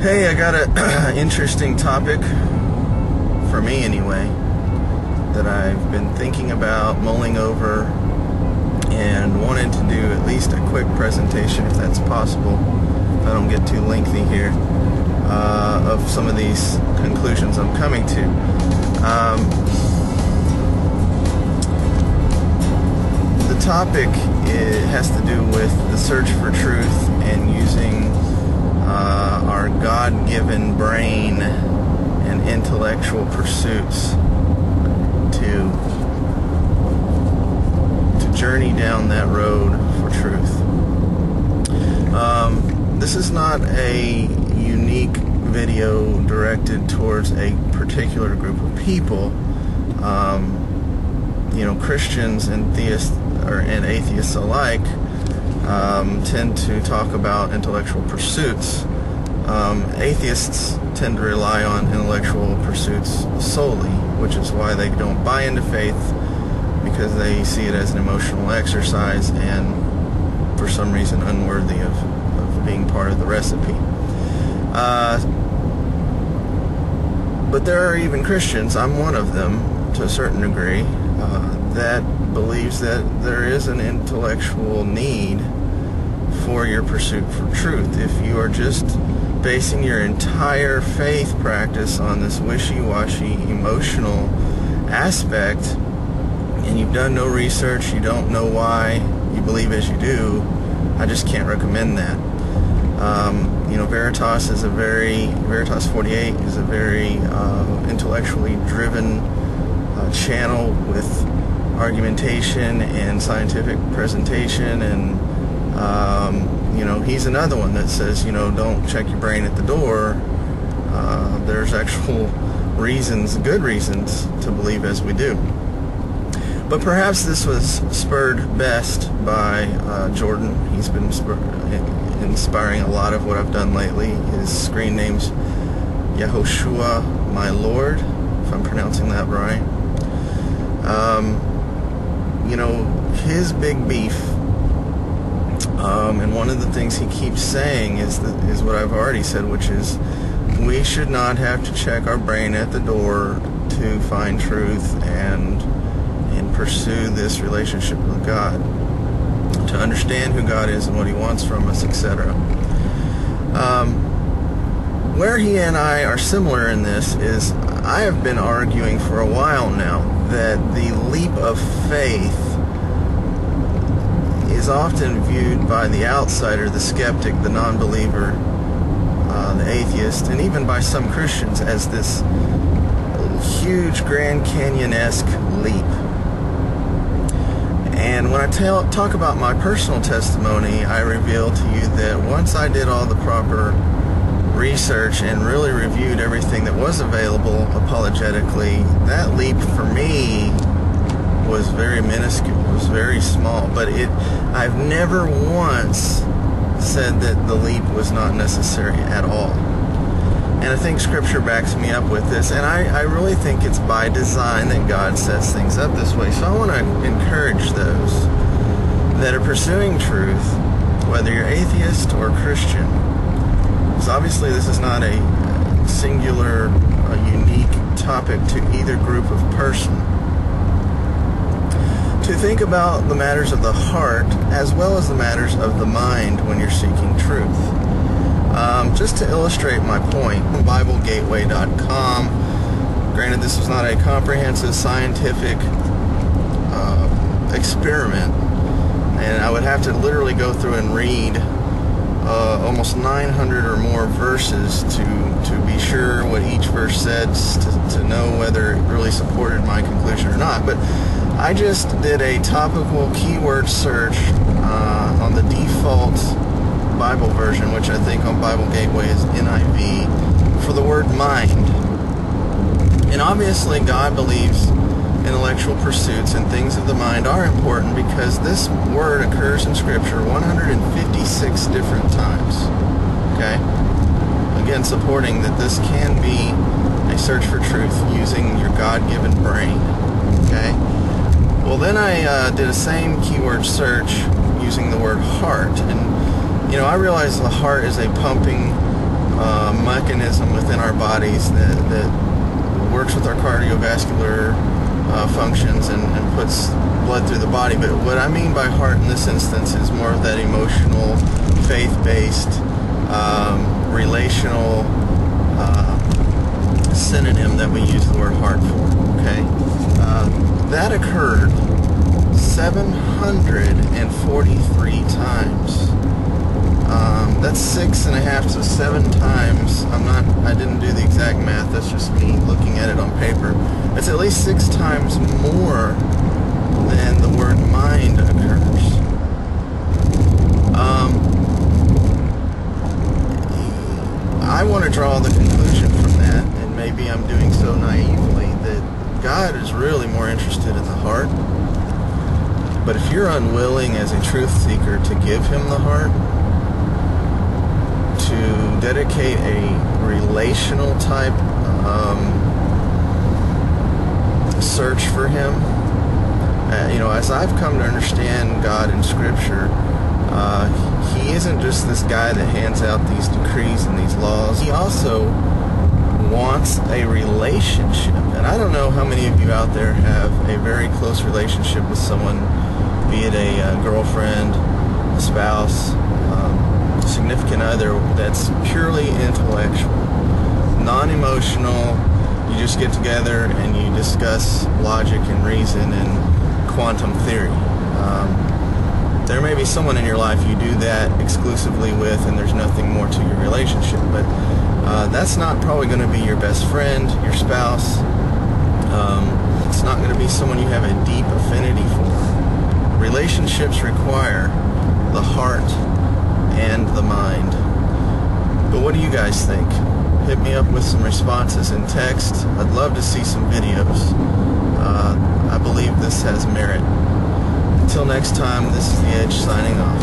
Hey, I got an interesting topic, for me anyway, that I've been thinking about, mulling over, and wanted to do at least a quick presentation, if that's possible, if I don't get too lengthy here, of some of these conclusions I'm coming to. The topic has to do with the search for truth and using our God-given brain and intellectual pursuits to journey down that road for truth. This is not a unique video directed towards a particular group of people. Christians and theists and atheists alike tend to talk about intellectual pursuits. Atheists tend to rely on intellectual pursuits solely, which is why they don't buy into faith, because they see it as an emotional exercise and for some reason unworthy of being part of the recipe. But there are even Christians, I'm one of them to a certain degree, that believes that there is an intellectual need for your pursuit for truth. If you are just basing your entire faith practice on this wishy-washy emotional aspect, and you've done no research, you don't know why you believe as you do, I just can't recommend that. Veritas 48 is a very intellectually driven channel with argumentation and scientific presentation, and he's another one that says, don't check your brain at the door. There's actual reasons, good reasons, to believe as we do. But perhaps this was spurred best by Jordan. He's been inspiring a lot of what I've done lately. His screen name's Yehoshua, my Lord, if I'm pronouncing that right. His big beef, and one of the things he keeps saying is what I've already said, which is we should not have to check our brain at the door to find truth and pursue this relationship with God, to understand who God is and what He wants from us, etc. Where he and I are similar in this is I have been arguing for a while now that the leap of faith is often viewed by the outsider, the skeptic, the non-believer, the atheist, and even by some Christians as this huge Grand Canyon-esque leap. And when I talk about my personal testimony, I reveal to you that once I did all the proper research and really reviewed everything that was available apologetically, that leap for me was very minuscule. It was very small. But I've never once said that the leap was not necessary at all. And I think Scripture backs me up with this, and I really think it's by design that God sets things up this way. So I want to encourage those that are pursuing truth, whether you're atheist or Christian, because obviously this is not a singular, unique topic to either group of person, to think about the matters of the heart as well as the matters of the mind when you're seeking truth. Just to illustrate my point, BibleGateway.com. Granted, this was not a comprehensive scientific experiment, and I would have to literally go through and read almost 900 or more verses to be sure what each verse said, to know whether it really supported my conclusion or not. But I just did a topical keyword search on the default Bible version, which I think on Bible Gateway is NIV, for the word mind. And obviously God believes intellectual pursuits and things of the mind are important, because this word occurs in Scripture 156 different times. Okay? Again, supporting that this can be a search for truth using your God-given brain. Okay? Well, then I did a same keyword search using the word heart, and I realize the heart is a pumping mechanism within our bodies that works with our cardiovascular functions and puts blood through the body. But what I mean by heart in this instance is more of that emotional, faith-based, relational synonym that we use the word heart for. Okay, that occurred 743 times. That's 6.5 to 7 times. I didn't do the exact math. That's just me looking at it on paper. It's at least 6 times more than the word mind occurs. I want to draw the conclusion from that, and maybe I'm doing so naively, that God is really more interested in the heart. But if you're unwilling as a truth seeker to give him the heart, to dedicate a relational type search for him, as I've come to understand God in Scripture, he isn't just this guy that hands out these decrees and these laws. He also wants a relationship. And I don't know how many of you out there have a very close relationship with someone, be it a girlfriend, a spouse, significant other, that's purely intellectual, non-emotional. You just get together and you discuss logic and reason and quantum theory. There may be someone in your life you do that exclusively with, and there's nothing more to your relationship, but that's not probably going to be your best friend, your spouse. It's not going to be someone you have a deep affinity for. Relationships require the heart and the mind. But what do you guys think? Hit me up with some responses in text. I'd love to see some videos. I believe this has merit. Until next time, this is The Edge signing off.